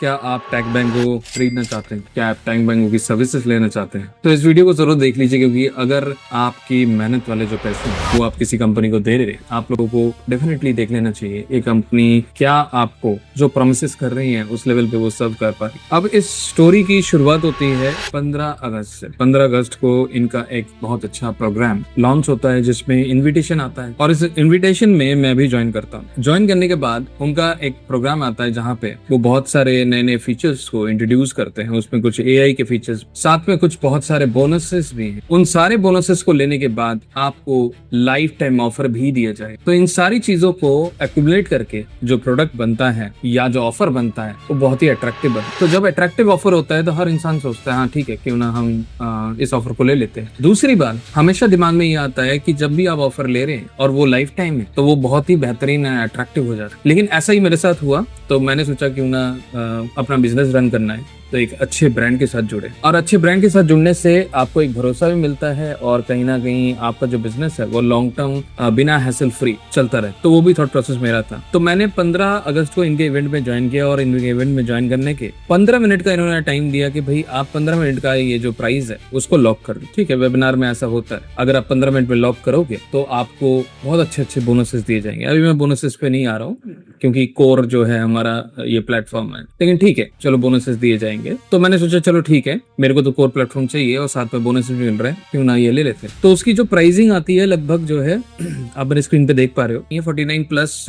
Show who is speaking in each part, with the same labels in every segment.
Speaker 1: क्या आप टैग बैंगो खरीदना चाहते हैं? क्या आप टैग बैंगो की सर्विसेज लेना चाहते हैं? तो इस वीडियो को जरूर देख लीजिए, क्योंकि अगर आपकी मेहनत वाले जो पैसे हैं वो आप किसी कंपनी को दे रहे हैं, आप लोगों को डेफिनेटली देख लेना चाहिए ये कंपनी क्या आपको जो प्रोमिस कर रही है उस लेवल पे वो सर्व कर पा रही। अब इस स्टोरी की शुरुआत होती है 15 अगस्त से। 15 अगस्त को इनका एक बहुत अच्छा प्रोग्राम लॉन्च होता है जिसमें इन्विटेशन आता है, और इस इन्विटेशन में मैं भी ज्वाइन करता हूँ। ज्वाइन करने के बाद उनका एक प्रोग्राम आता है जहाँ पे वो बहुत सारे नए नए फीचर्स को इंट्रोड्यूस करते हैं। उसमें कुछ एआई के फीचर्स, साथ में कुछ बहुत सारे बोनसेस भी हैं। उन सारे बोनसेस को लेने के बाद आपको लाइफ टाइम ऑफर भी दिया जाए। तो इन सारी चीजों को एक्यूमुलेट करके जो प्रोडक्ट बनता है या जो ऑफर बनता है वो बहुत ही अट्रैक्टिव बनता है। तो जब अट्रैक्टिव ऑफर होता है तो हर इंसान सोचता है हाँ ठीक है, क्यों ना हम इस ऑफर को ले लेते हैं। दूसरी बात, हमेशा दिमाग में ये आता है कि जब भी आप ऑफर ले रहे हैं और वो लाइफ टाइम है तो वो बहुत ही बेहतरीन अट्रैक्टिव हो जाता है। लेकिन ऐसा ही मेरे साथ हुआ, तो मैंने सोचा क्यों ना अपना बिजनेस रन करना है तो एक अच्छे ब्रांड के साथ जुड़े, और अच्छे ब्रांड के साथ जुड़ने से आपको एक भरोसा भी मिलता है और कहीं ना कहीं आपका जो बिजनेस है वो लॉन्ग टर्म बिना हैसल फ्री चलता रहे। तो वो भी थॉट प्रोसेस मेरा था। तो मैंने 15 अगस्त को इनके इवेंट में ज्वाइन किया, और इनके इवेंट में ज्वाइन करने के 15 मिनट का इन्होंने टाइम दिया कि भाई आप 15 मिनट का ये जो प्राइस है उसको लॉक कर दो। ठीक है, वेबिनार में ऐसा होता है, अगर आप 15 मिनट में लॉक करोगे तो आपको बहुत अच्छे अच्छे बोनसेस दिए जाएंगे। अभी मैं बोनसेस पे नहीं आ रहा हूँ क्योंकि कोर जो है हमारा ये प्लेटफॉर्म है, लेकिन ठीक है चलो बोनसेस दिए जाएंगे। तो मैंने सोचा चलो ठीक है, मेरे को तो कोर प्लेटफॉर्म चाहिए और साथ में बोनसेस भी मिल रहे हैं, क्यों ना ये ले लेते हैं। तो उसकी जो प्राइसिंग आती है लगभग जो है आप मेरे स्क्रीन पे देख पा रहे हो, ये 49 प्लस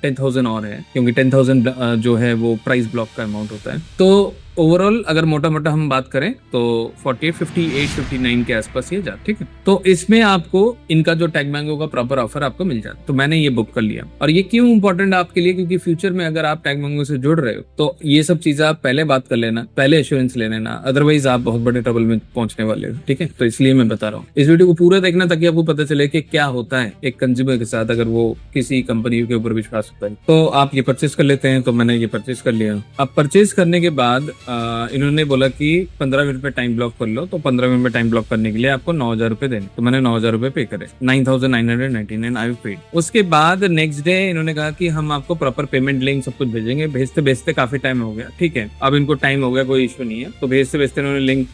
Speaker 1: 10,000 और है, क्योंकि 10,000 जो है वो प्राइस ब्लॉक का अमाउंट होता है। तो ओवरऑल अगर मोटा मोटा हम बात करें तो 48, 58, 59 के आसपास ये जाता। ठीक है, तो इसमें आपको इनका जो टैग बैंगो का प्रॉपर ऑफर आपको मिल जाता। तो मैंने ये बुक कर लिया। और ये क्यों इंपॉर्टेंट आपके लिए, क्योंकि फ्यूचर में अगर आप टैग बैंगो से जुड़ रहे हो तो ये सब चीजें आप पहले बात कर लेना, पहले एश्योरेंस ले लेना, अदरवाइज आप बहुत बड़े ट्रबल में पहुंचने वाले हो। ठीक है, तो इसलिए मैं बता रहा हूँ, इस वीडियो को पूरा देखना ताकि आपको पता चले कि क्या होता है एक कंज्यूमर के साथ अगर वो किसी कंपनी के ऊपर विश्वास होता है। तो आप ये परचेज कर लेते हैं, तो मैंने ये परचेज कर लिया। अब परचेज करने के बाद इन्होंने बोला कि 15 मिनट में टाइम ब्लॉक कर लो, तो 15 मिनट में टाइम ब्लॉक करने के लिए आपको 9,000 रुपए देने। तो मैंने 9,000 रुपए पे करे, 9,999 आई पेड। उसके बाद नेक्स्ट डे इन्होंने कहा कि हम आपको प्रॉपर पेमेंट लिंक सब कुछ भेजेंगे। भेजते भेजते काफी टाइम हो गया। ठीक है, अब इनको टाइम हो गया, कोई इश्यू नहीं है। तो भेजते भेजते इन्होंने लिंक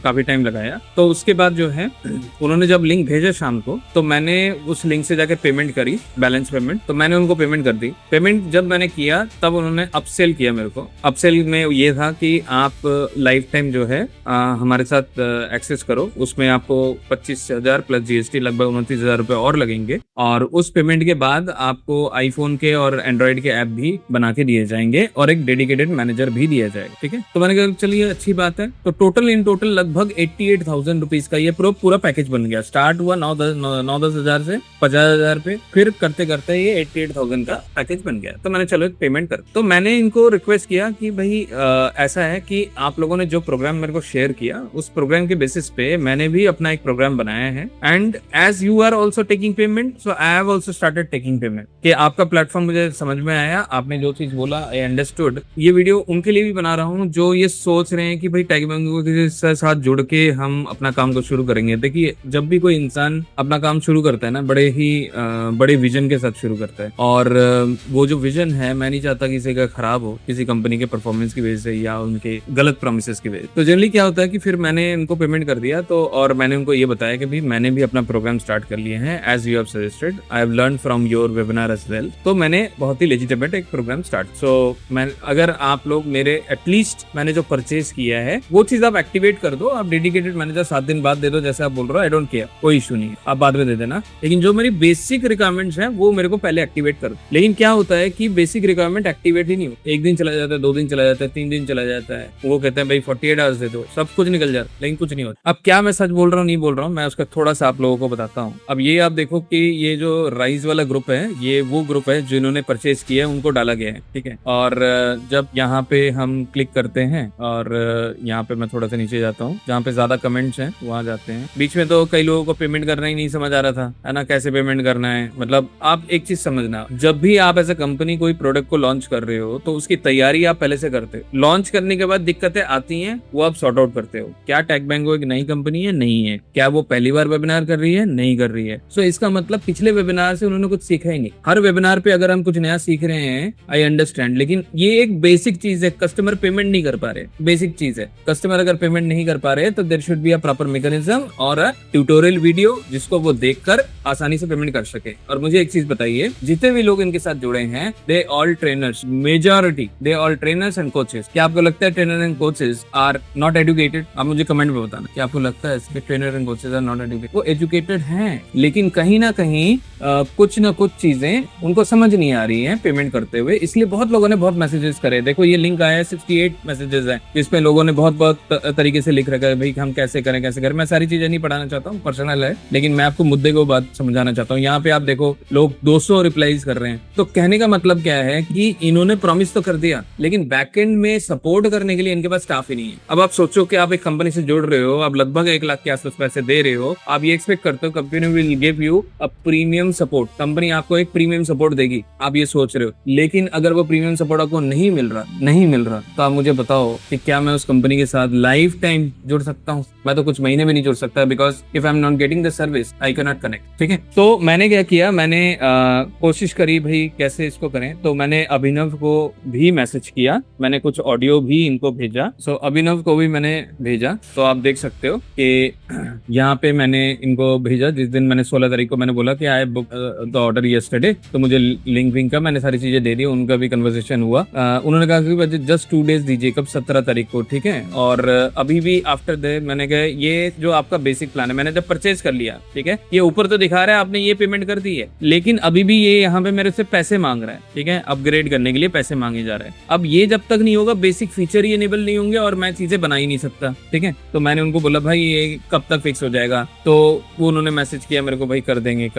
Speaker 1: काफी टाइम लगाया। तो उसके बाद जो है उन्होंने जब लिंक भेजा शाम को, तो मैंने उस लिंक से जाकर पेमेंट करी, बैलेंस पेमेंट। तो मैंने उनको पेमेंट कर दी। पेमेंट जब मैंने किया तब उन्होंने अपसेल किया मेरे को। अपसेल में ये था कि आप लाइफ टाइम जो है हमारे साथ एक्सेस करो, उसमें आपको 25,000 प्लस जीएसटी लगभग 29,000 रुपए और लगेंगे, और उस पेमेंट के बाद आपको आईफोन के और एंड्रॉइड के ऐप भी बना के दिए जाएंगे और एक डेडिकेटेड मैनेजर भी दिया जाएगा। ठीक है, तो मैंने कहा चलिए अच्छी बात है। तो टोटल इन टोटल लगभग 88,000 रुपीज का ये पूरा पैकेज बन गया। स्टार्ट हुआ 9-10 हजार से 50,000 पे, फिर करते करते ये 88,000 का पैकेज बन गया। तो मैंने चलो पेमेंट कर। तो मैंने इनको रिक्वेस्ट किया कि भाई ऐसा है कि आप लोगों ने जो प्रोग्राम मेरे को शेयर किया उस प्रोग्राम के बेसिस पे मैंने भी अपना एक प्रोग्राम बनाया है, and as you are also taking payment so I have also started taking payment. कि आपका प्लेटफॉर्म मुझे समझ में आया, आपने जो चीज बोला आई अंडरस्टूड। ये वीडियो उनके लिए भी बना रहा हूँ जो ये सोच रहे हैं कि भाई टैग बैंगो के साथ जुड़ के हम अपना काम को शुरू करेंगे। देखिए, जब भी कोई इंसान अपना काम शुरू करता है ना, बड़े विजन के साथ शुरू करता है, और वो जो विजन है मैं नहीं चाहता किसी का खराब हो किसी कंपनी के परफॉर्मेंस की वजह से या उनके गलत प्रोमिसेस की वजह। तो जनरली क्या होता है कि फिर मैंने इनको पेमेंट कर दिया, तो और मैंने उनको ये बताया कि भाई मैंने भी अपना प्रोग्राम स्टार्ट कर लिए हैं as you have suggested, I have learn from your webinar as well. तो मैंने बहुत ही लेजिटिमेट एक प्रोग्राम स्टार्ट। सो मैं अगर आप लोग मेरे एटलीस्ट मैंने जो परचेज किया है वो चीज आप एक्टिवेट कर दो। आप डेडिकेटेड मैनेजर 7 दिन बाद दे दो, जैसे आप बोल रहे हो, आई डोंट केयर, कोई इशू नहीं है, आप बाद में दे देना। लेकिन जो मेरी बेसिक रिक्वायरमेंट्स हैं वो मेरे को पहले एक्टिवेट कर दो। लेकिन क्या होता है कि बेसिक रिक्वायरमेंट एक्टिवेट ही नहीं हो, एक दिन चला जाता है, 2 दिन चला जाता है, 3 दिन चला जाता है, वो कहते हैं भाई 48 आवर्स दे दो, सब कुछ निकल जाता है, लेकिन कुछ नहीं होता। अब क्या मैं सच बोल रहा हूँ नहीं बोल रहा हूँ, मैं उसका थोड़ा सा आप लोगों को बताता हूँ। अब ये आप देखो कि ये जो राइज वाला ग्रुप है ये वो ग्रुप है जिन्होंने परचेज किया है, उनको डाला गया है। ठीक है, और जब यहाँ पे हम क्लिक करते हैं और यहाँ पे मैं थोड़ा सा नीचे जाता हूँ जहाँ पे ज्यादा कमेंट्स हैं वहां जाते हैं। बीच में तो कई लोगों को पेमेंट करना ही नहीं समझ आ रहा था, है ना, कैसे पेमेंट करना है। मतलब आप एक चीज समझना, जब भी आप एज ए कंपनी कोई प्रोडक्ट को लॉन्च कर रहे हो तो उसकी तैयारी आप पहले से करते हो। लॉन्च करने करने के बाद दिक्कतें आती हैं वो आप सॉर्ट आउट करते हो। क्या टेक बैंगो एक नई कंपनी है? नहीं है। क्या वो पहली बार वेबिनार कर रही है? नहीं कर रही है। सो इसका मतलब पिछले वेबिनार से उन्होंने कुछ सीखा ही नहीं। हर वेबिनार पे अगर हम कुछ नया सीख रहे हैं, आई अंडरस्टैंड, लेकिन ये एक बेसिक चीज है, कस्टमर पेमेंट नहीं कर पा रहे, बेसिक चीज है। कस्टमर अगर पेमेंट नहीं कर पा रहे तो there should be a proper mechanism और अ ट्यूटोरियल वीडियो जिसको वो देखकर आसानी से पेमेंट कर सके। और मुझे एक चीज बताइए, जितने भी लोग इनके साथ जुड़े हैं, they all trainers, majority they all trainers and coaches. क्या आपको लगता है trainer and coaches are not educated? आप मुझे कमेंट में बताना, क्या आपको लगता है trainer and coaches are not educated? वो एजुकेटेड हैं, लेकिन कहीं ना कहीं कुछ ना कुछ चीजें उनको समझ नहीं आ रही हैं पेमेंट करते हुए। इसलिए बहुत लोगों ने बहुत मैसेजेस करे। देखो ये लिंक आया है, 68 मैसेजेस है, जिसपे लोगों ने बहुत बहुत तरीके से लिख रखा है भाई हम कैसे करें कैसे करें। मैं सारी चीजें नहीं पढ़ाना चाहता हूँ, पर्सनल है, लेकिन मैं आपको मुद्दे को बात समझाना चाहता हूँ। यहाँ पे आप देखो लोग 200 रिप्लाईज कर रहे हैं। तो कहने का मतलब क्या है कि इन्होंने प्रॉमिस तो कर दिया, लेकिन बैकएंड में सपोर्ट करने के लिए इनके पास स्टाफ ही नहीं है। अब आप सोचो कि आप एक कंपनी से जुड़ रहे हो, आप लगभग 1 लाख के आसपास पैसे दे रहे हो, आप ये एक्सपेक्ट करते हो company will give you a premium support, company आपको एक प्रीमियम सपोर्ट देगी, आप ये सोच रहे हो। लेकिन अगर वो प्रीमियम सपोर्ट आपको नहीं मिल रहा तो आप मुझे बताओ कि क्या मैं उस कंपनी के साथ लाइफ टाइम जुड़ सकता हूँ? मैं तो कुछ महीने भी नहीं जुड़ सकता, because if I am not getting the service I can not connect. ठीक है, तो मैंने क्या किया, मैंने कोशिश करी भाई कैसे इसको करें। तो मैंने अभिनव को भी मैसेज किया, मैंने कुछ ऑडियो भी इनको भेजा। सो अभिनव को भी मैंने भेजा, तो आप देख सकते हो कि यहाँ पे मैंने इनको भेजा जिस दिन मैंने 16 तारीख को मैंने बोला कि I book the order yesterday, तो मुझे लिंक विंक का मैंने सारी चीजें दे दी, उनका भी कन्वर्सेशन हुआ। उन्होंने कहा कि जस्ट 2 डेज दीजिए, कब 17 तारीख को, ठीक है। और अभी भी आफ्टर द मैंने कहा ये जो आपका बेसिक प्लान है, मैंने जब परचेज कर लिया, ठीक है, ये ऊपर तो दिखा रहा है आपने ये पेमेंट कर दी है, लेकिन अभी भी ये यहाँ पे मेरे से पैसे मांग रहा है, ठीक है, अपग्रेड करने के लिए पैसे मांगे जा रहे हैं। अब ये जब तक नहीं होगा, बेसिक फीचर ही इनेबल नहीं होंगे और मैं चीजें बना ही नहीं सकता, ठीक है। तो मैंने उनको बोला भाई ये कब तक फिक्स हो जाएगा, तो वो उन्होंने मैसेज किया मेरे को भाई कर देंगे,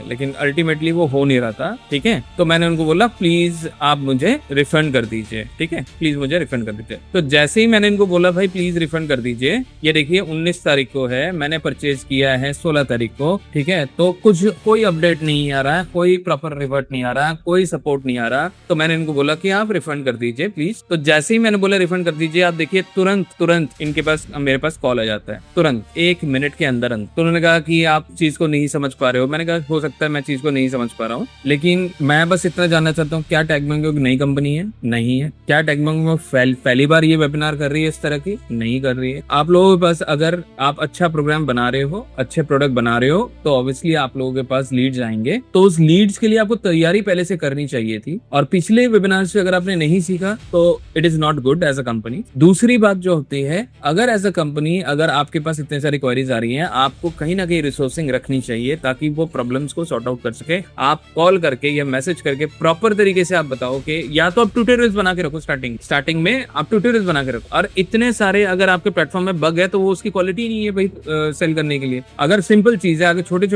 Speaker 1: लेकिन अल्टीमेटली वो हो नहीं रहा था, ठीक है। तो मैंने उनको बोला प्लीज आप मुझे रिफंड कर दीजिए, ठीक है, प्लीज मुझे रिफंड कर दीजिए। तो जैसे ही मैंने इनको बोला भाई प्लीज रिफंड कर दीजिए, ये देखिए 19 तारीख को है, मैंने परचेज किया है 16 तारीख को, ठीक है, तो कोई अपडेट नहीं आ रहा है, कोई प्रॉपर रिवर्ट नहीं आ रहा, कोई सपोर्ट नहीं आ रहा। तो मैंने इनको बोला कि आप रिफंड कर दीजिए प्लीज। तो जैसे ही मैंने बोला रिफंड कर दीजिए, आप देखिए तुरंत इनके पास मेरे पास कॉल आ जाता है, तुरंत 1 मिनट के अंदर। तो उन्होंने कहा कि आप चीज को नहीं समझ पा रहे हो। मैंने कहा हो सकता है मैं चीज को नहीं समझ पा रहा हूँ, लेकिन मैं बस इतना जानना चाहता हूँ क्या टेक बैंगो एक नई कंपनी है? नहीं है। क्या टेक बैंगो पहली बार ये वेबिनार कर रही है इस तरह की? नहीं कर रही है। आप लोगों के पास अगर आप अच्छा प्रोग्राम बना रहे हो, अच्छे प्रोडक्ट बना रहे हो, तो ऑब्वियसली आप लोगों के पास लीड्स आएंगे, तो उस लीड्स के लिए आपको तैयारी पहले से करनी चाहिए थी। और पिछले वेबिनार से अगर आपने नहीं सीखा तो it is not good as a company. दूसरी बात जो होती है, अगर एज अ कंपनी अगर आपके पास इतने सारी क्वेरीज आ रही हैं, आपको कहीं ना कहीं रिसोर्सिंग रखनी चाहिए ताकि वो प्रॉब्लम्स को सॉर्ट आउट कर सके। आप कॉल करके या मैसेज करके प्रॉपर तरीके से आप बताओ कि या तो आप ट्यूटोरियल्स बना के रखो, स्टार्टिंग में आप ट्यूटोरियल्स बना के रखो। और इतने सारे अगर आपके प्लेटफॉर्म में बग है तो वो उसकी क्वालिटी नहीं है भाई सेल करने के लिए। अगर सिंपल चीज है, अगर छोटे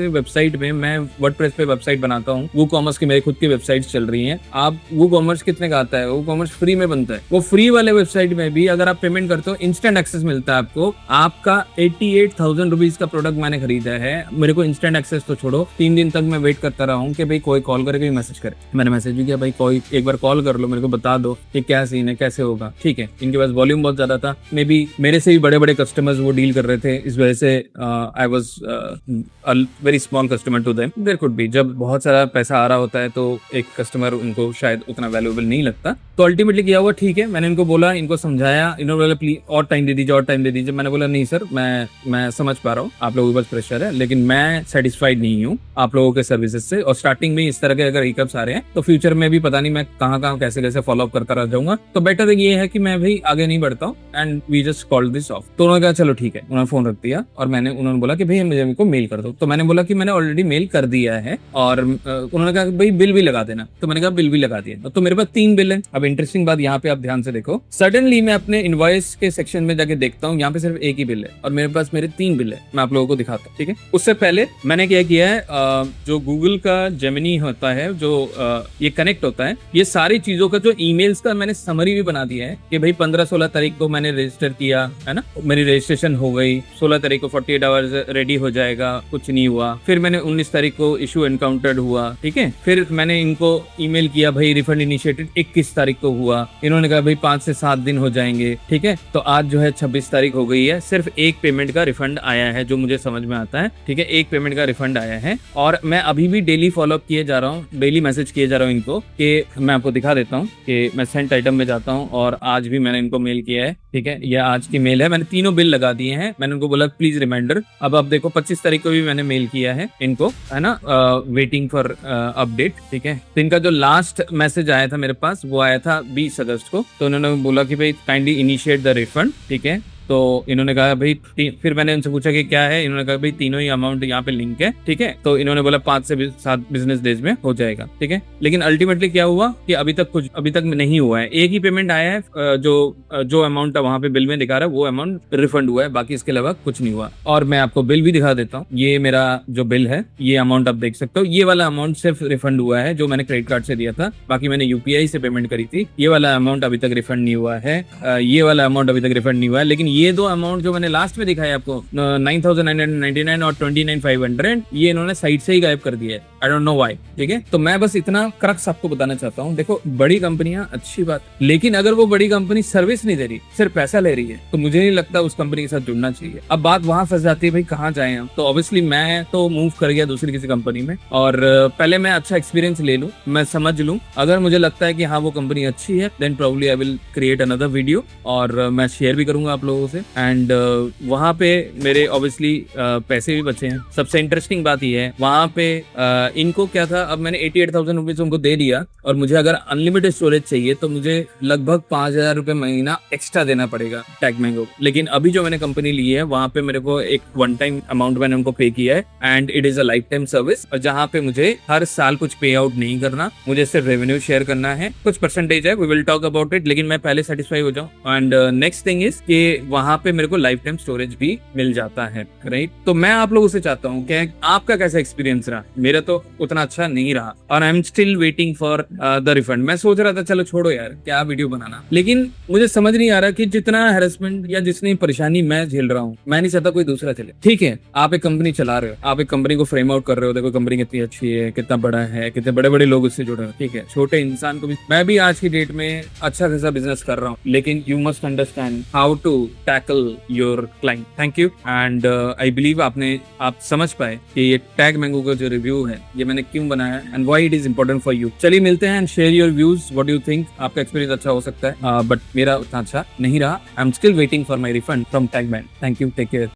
Speaker 1: वेबसाइट में, मैं वर्डप्रेस पे वेबसाइट बनाता हूँ, वो कॉमर्स की मेरी खुद की वेबसाइट चल रही है। आप वो कॉमर्स कितने का आता है? वो कॉमर्स फ्री में बनता है। वो फ्री वाले वेबसाइट में भी अगर आप पेमेंट करते हो, इंस्टेंट एक्सेस मिलता है आपको। आपका 88,000 रुपीज का प्रोडक्ट मैंने खरीदा है, मेरे को इंस्टेंट एक्सेस तो छोड़ो, 3 दिन तक मैं वेट करता रहा हूँ कि भाई कोई कॉल करे, कोई मैसेज करे। मैंने मैसेज भी किया भाई कोई एक बार कॉल कर लो, मेरे को बता दो कि क्या सीन है, कैसे होगा, ठीक है। इनके पास वॉल्यूम बहुत ज्यादा था, मे बी मेरे से भी बड़े कस्टमर्स वो डील कर रहे थे, इस वजह से I was a very small customer to them. There could be, जब बहुत सारा पैसा आ रहा होता है तो एक कस्टमर उनको शायद उतना वैल्यूएबल नहीं लगता। तो अल्टीमेटली किया हुआ, ठीक है, मैंने इनको बोला, इनको समझाया, इन्होंने बोला प्लीज और टाइम दे दीजिए। मैंने बोला नहीं सर, मैं समझ पा रहा हूँ आप लोगों के पास प्रेशर है, लेकिन मैं सेटिस्फाइड नहीं हूँ आप लोगों के सर्विसेज से। और स्टार्टिंग में इस तरह के अगर हिकअप्स आ रहे हैं तो फ्यूचर में भी पता नहीं मैं कहाँ कैसे फॉलो अप करता रह जाऊंगा। तो बेटर ये है कि मैं भाई आगे नहीं बढ़ता हूँ, and we just called this off. तो उन्होंने कहा चलो ठीक है, उन्होंने फोन रख दिया। और उन्होंने बोला कि भाई मुझे इनको मेल कर दो। तो मैंने बोला कि मैंने ऑलरेडी मेल कर दिया है। और उन्होंने कहा भाई बिल भी लगा देना। तो मैंने कहा बिल भी लगा दिया। तो मेरे पास 3 बिल है। अब इंटरेस्टिंग बात यहाँ पे आप ध्यान से देखो, सडनली मैं अपने इनवॉइस के सेक्शन में जाके देखता हूँ, यहाँ पे सिर्फ एक ही बिल है और मेरे पास मेरे 3 बिल है। मैं आप लोगों को दिखाता हूँ, ठीक है। उससे पहले मैंने क्या किया है, जो गूगल का जेमिनी होता है, जो ये कनेक्ट होता है, ये सारी चीजों का जो ईमेल्स का मैंने समरी भी बना दिया है कि भाई 15-16 तारीख को मैंने रजिस्टर किया, है ना, मेरी रजिस्ट्रेशन हो गई, 16 तारीख को 48 आवर्स रेडी हो जाएगा, कुछ नहीं हुआ। फिर मैंने 19 तारीख को इशू एनकाउंटर्ड हुआ, ठीक है। फिर मैंने इनको ईमेल किया, भाई रिफंड इनिशिएटेड 21 तारीख को हुआ। इन्होंने कहा भाई 5 से 7 दिन हो जाएंगे, ठीक है। तो आज जो है 26 तारीख हो गई है, सिर्फ एक पेमेंट का रिफंड आया है जो मुझे समझ में आता है, ठीक है। एक पेमेंट का रिफंड आया है और मैं अभी भी डेली फॉलोअप किए जा रहा हूँ, डेली मैसेज किए जा रहा हूँ इनको, कि मैं आपको दिखा देता हूँ कि मैं सेंट आइटम में जाता हूँ और आज भी मैंने इनको मेल किया है, ठीक है। यह आज की मेल है, मैंने तीनों बिल लगा दिए हैं। मैंने उनको बोला प्लीज रिमाइंडर। अब देखो 25 तारीख को भी मैंने मेल किया है इनको, है ना, वेटिंग फॉर अपडेट, ठीक है। तो इनका जो लास्ट मैसेज आया था मेरे पास वो आया था 20 अगस्त को। तो उन्होंने बोला कि भाई काइंडली इनिशिएट द रिफंड, ठीक है। तो इन्होंने कहा भाई, फिर मैंने उनसे पूछा कि क्या है, इन्होंने कहा भाई तीनों ही अमाउंट यहाँ पे लिंक है, ठीक है। तो इन्होंने बोला 5 से 7 बिजनेस डेज में हो जाएगा, ठीक है। लेकिन अल्टीमेटली क्या हुआ कि अभी तक नहीं हुआ है। एक ही पेमेंट आया है, जो अमाउंट वहां पे बिल में दिखा रहा है वो अमाउंट रिफंड हुआ है, बाकी इसके अलावा कुछ नहीं हुआ। और मैं आपको बिल भी दिखा देता हूँ, ये मेरा जो बिल है, ये अमाउंट आप देख सकते हो। ये वाला अमाउंट सिर्फ रिफंड हुआ है जो मैंने क्रेडिट कार्ड से दिया था, बाकी मैंने यूपीआई से पेमेंट करी थी। ये वाला अमाउंट अभी तक रिफंड नहीं हुआ है, ये वाला अमाउंट अभी तक रिफंड नहीं हुआ है। लेकिन ये दो अमाउंट जो मैंने लास्ट में दिखाया आपको 9,999 और 29,500, ये इन्होंने साइट से ही गायब कर दिया है। आई डोंट नो व्हाई, ठीक है। तो मैं बस इतना क्रक्स आपको बताना चाहता हूँ, देखो बड़ी कंपनियां अच्छी बात, लेकिन अगर वो बड़ी कंपनी सर्विस नहीं दे रही, सिर्फ पैसा ले रही है, तो मुझे नहीं लगता उस कंपनी के साथ जुड़ना चाहिए। अब बात वहां फंस जाती है, भाई कहाँ जाए हम। तो ऑब्वियसली मैं तो मूव कर गया दूसरी किसी कंपनी में, और पहले मैं अच्छा एक्सपीरियंस ले लूं, मैं समझ लूं। अगर मुझे लगता है कि हाँ वो कंपनी अच्छी है, then probably I will create another video, और मैं शेयर भी करूंगा आप लोगों से। एंड वहां पे मेरे ऑब्वियसली पैसे भी बचे हैं। सबसे इंटरेस्टिंग बात यह है, वहां पे इनको क्या था, अब मैंने 88,000 रुपीज उनको दे दिया, और मुझे अगर अनलिमिटेड स्टोरेज चाहिए तो मुझे लगभग 5,000 रुपए महीना एक्स्ट्रा देना पड़ेगा टैगमैंगो। लेकिन अभी जो मैंने कंपनी ली है वहां पे मेरे को एक वन टाइम अमाउंट मैंने उनको पे किया है, and it is a life time service, जहां पे मुझे हर साल कुछ पे आउट नहीं करना, मुझे सिर्फ रेवेन्यू शेयर करना है। कुछ परसेंटेज है, we will talk about it, लेकिन मैं पहले सेटिस्फाई हो जाऊं। एंड नेक्स्ट थिंग इज कि वहां पे मेरे को लाइफ टाइम स्टोरेज भी मिल जाता है, राइट। तो मैं आप लोगों से चाहता हूँ कि आपका कैसा एक्सपीरियंस रहा। मेरा तो उतना अच्छा नहीं रहा, और आई am still waiting for the refund. मैं सोच रहा था चलो छोड़ो यार, क्या वीडियो बनाना, लेकिन मुझे समझ नहीं आ रहा कि जितना हैरेसमेंट या जितनी परेशानी मैं झेल रहा हूँ, मैं नहीं चाहता कोई दूसरा झेले। ठीक है, आप एक कंपनी चला रहे हो, आप एक कंपनी को फ्रेम आउट कर रहे हो, देखो कंपनी कितनी अच्छी है, कितना बड़ा है, कितने बड़े बड़े लोग उससे जुड़े हैं, ठीक है। छोटे इंसान को भी, मैं भी आज की डेट में अच्छा खासा बिजनेस कर रहा हूँ, लेकिन you must understand how to tackle your client. Thank you. And I believe आप समझ पाए कि ये टैगमैंगो का जो रिव्यू है ये मैंने क्यों बनाया and why it is important for you. चलिए मिलते हैं and share your views, what do you think. आपका एक्सपीरियंस अच्छा हो सकता है, बट मेरा उतना अच्छा नहीं रहा। I am still waiting for my refund from Tagman. Thank you, take care.